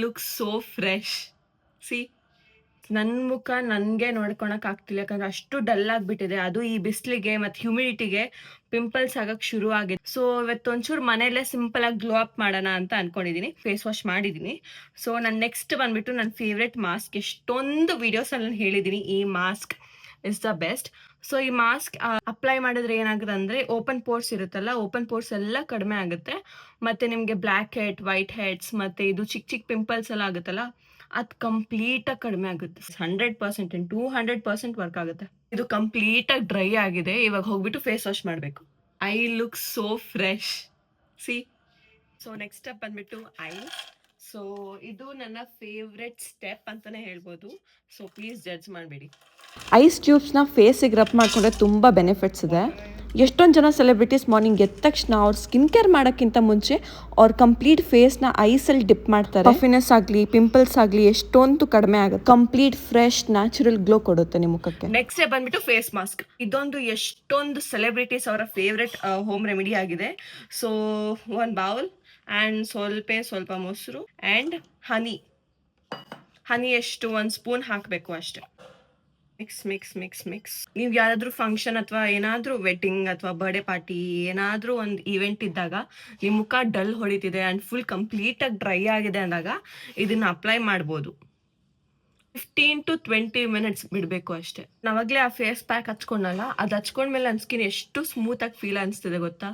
Look so fresh. C, ನನ್ನ ಮುಖ ನನಗೆ ನೋಡ್ಕೊಳಕ್ ಆಗ್ತಿಲ್ಲ, ಯಾಕಂದ್ರೆ ಅಷ್ಟು ಡಲ್ ಆಗಿಬಿಟ್ಟಿದೆ. ಅದು ಈ ಬಿಸಿಲಿಗೆ ಮತ್ತು ಹ್ಯುಮಿಡಿಟಿಗೆ ಪಿಂಪಲ್ಸ್ ಆಗಕ್ಕೆ ಶುರು ಆಗಿದೆ. ಸೊ ಇವತ್ತು ಒಂಚೂರು ಮನೆಯಲ್ಲೇ ಸಿಂಪಲ್ ಆಗಿ ಗ್ಲೋ ಅಪ್ ಮಾಡೋಣ ಅಂತ ಅನ್ಕೊಂಡಿದ್ದೀನಿ. ಫೇಸ್ ವಾಶ್ ಮಾಡಿದ್ದೀನಿ. ಸೊ ನಾನು ನೆಕ್ಸ್ಟ್ ಬಂದ್ಬಿಟ್ಟು ನನ್ನ ಫೇವ್ರೆಟ್ ಮಾಸ್ಕ್, ಎಷ್ಟೊಂದು ವಿಡಿಯೋಸಲ್ಲಿ ನಾನು ಹೇಳಿದ್ದೀನಿ ಈ mask is the best. So ಈ ಮಾಸ್ಕ್ ಅಪ್ಲೈ ಮಾಡಿದ್ರೆ ಏನಾಗುತ್ತೆ ಅಂದರೆ, ಓಪನ್ ಪೋರ್ಸ್ ಇರುತ್ತಲ್ಲ, ಓಪನ್ ಪೋರ್ಸ್ ಎಲ್ಲ ಕಡಿಮೆ ಆಗುತ್ತೆ. ಮತ್ತು ನಿಮಗೆ ಬ್ಲ್ಯಾಕ್ ಹೆಡ್, ವೈಟ್ ಹೆಡ್ಸ್ ಮತ್ತು ಇದು ಚಿಕ್ಕ ಚಿಕ್ಕ ಪಿಂಪಲ್ಸ್ ಎಲ್ಲ ಆಗುತ್ತಲ್ಲ, ಅದು ಕಂಪ್ಲೀಟಾಗಿ ಕಡಿಮೆ ಆಗುತ್ತೆ. 100% 200% ವರ್ಕ್ ಆಗುತ್ತೆ. ಇದು ಕಂಪ್ಲೀಟಾಗಿ ಡ್ರೈ ಆಗಿದೆ. ಇವಾಗ ಹೋಗ್ಬಿಟ್ಟು ಫೇಸ್ ವಾಶ್ ಮಾಡಬೇಕು. I look so fresh. C, so next step ಬಂದ್ಬಿಟ್ಟು ಐ. ಸೊ ಇದು ನನ್ನ ಫೇವ್ರೆಟ್ ಸ್ಟೆಪ್ ಅಂತಲೇ ಹೇಳ್ಬೋದು. ಸೊ ಪ್ಲೀಸ್ ಜಡ್ಜ್ ಮಾಡಬೇಡಿ. ಐಸ್ ಟ್ಯೂಬ್ಸ್ನ ಫೇಸಿಗೆ ರಬ್ ಮಾಡಿಕೊಂಡ್ರೆ ತುಂಬ ಬೆನಿಫಿಟ್ಸ್ ಇದೆ. ಎಷ್ಟೊಂದು ಜನ ಸೆಲೆಬ್ರಿಟೀಸ್ ಮಾರ್ನಿಂಗ್ ಎದ್ದ ತಕ್ಷಣ ಅವ್ರು ಸ್ಕಿನ್ ಕೇರ್ ಮಾಡೋಕ್ಕಿಂತ ಮುಂಚೆ ಅವ್ರ ಕಂಪ್ಲೀಟ್ ಫೇಸ್ನ ಐಸಲ್ಲಿ ಡಿಪ್ ಮಾಡ್ತಾರೆ. ಪಫಿನೆಸ್ ಆಗಲಿ, ಪಿಂಪಲ್ಸ್ ಆಗಲಿ ಎಷ್ಟೊಂದು ಕಡಿಮೆ ಆಗುತ್ತೆ. ಕಂಪ್ಲೀಟ್ ಫ್ರೆಶ್ ನ್ಯಾಚುರಲ್ ಗ್ಲೋ ಕೊಡುತ್ತೆ ನಿಮ್ಮ ಮುಖಕ್ಕೆ. ನೆಕ್ಸ್ಟ್ ಬಂದ್ಬಿಟ್ಟು ಫೇಸ್ ಮಾಸ್ಕ್. ಇದೊಂದು ಎಷ್ಟೊಂದು ಸೆಲೆಬ್ರಿಟೀಸ್ ಅವರ ಫೇವ್ರೆಟ್ ಹೋಮ್ ರೆಮಿಡಿ ಆಗಿದೆ. ಸೊ ಒಂದು ಬೌಲ್ ಆ್ಯಂಡ್ ಸ್ವಲ್ಪ ಮೊಸರು ಆ್ಯಂಡ್ ಹನಿ ಎಷ್ಟು 1 ಸ್ಪೂನ್ ಹಾಕಬೇಕು ಅಷ್ಟೆ. ಮಿಕ್ಸ್. ನೀವು ಯಾರಾದರೂ ಫಂಕ್ಷನ್ ಅಥವಾ ಏನಾದರೂ ವೆಡ್ಡಿಂಗ್ ಅಥವಾ ಬರ್ಡೇ ಪಾರ್ಟಿ ಏನಾದರೂ ಒಂದು ಈವೆಂಟ್ ಇದ್ದಾಗ ನಿಮ್ಮ ಮುಖ ಡಲ್ ಹೊಡಿತಿದೆ ಆ್ಯಂಡ್ ಫುಲ್ ಕಂಪ್ಲೀಟಾಗಿ ಡ್ರೈ ಆಗಿದೆ ಅಂದಾಗ ಇದನ್ನು ಅಪ್ಲೈ ಮಾಡ್ಬೋದು. 15 to 20 ಮಿನಿಟ್ಸ್ ಬಿಡಬೇಕು ಅಷ್ಟೇ. ನಾವಾಗಲೇ ಆ ಫೇಸ್ ಪ್ಯಾಕ್ ಹಚ್ಕೊಂಡಲ್ಲ, ಅದು ಹಚ್ಕೊಂಡ್ಮೇಲೆ ನನ್ನ ಸ್ಕಿನ್ ಎಷ್ಟು ಸ್ಮೂತಾಗಿ ಫೀಲ್ ಅನಿಸ್ತಿದೆ ಗೊತ್ತಾ.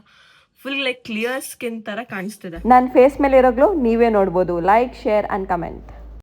ಫುಲ್ ಲೈಕ್ ಕ್ಲಿಯರ್ ಸ್ಕಿನ್ ಥರ ಕಾಣಿಸ್ತಿದೆ. ನನ್ನ ಫೇಸ್ ಮೇಲೆ ಇರೋ ಗ್ಲೋ ನೀವೇ ನೋಡ್ಬೋದು. Like, share and comment.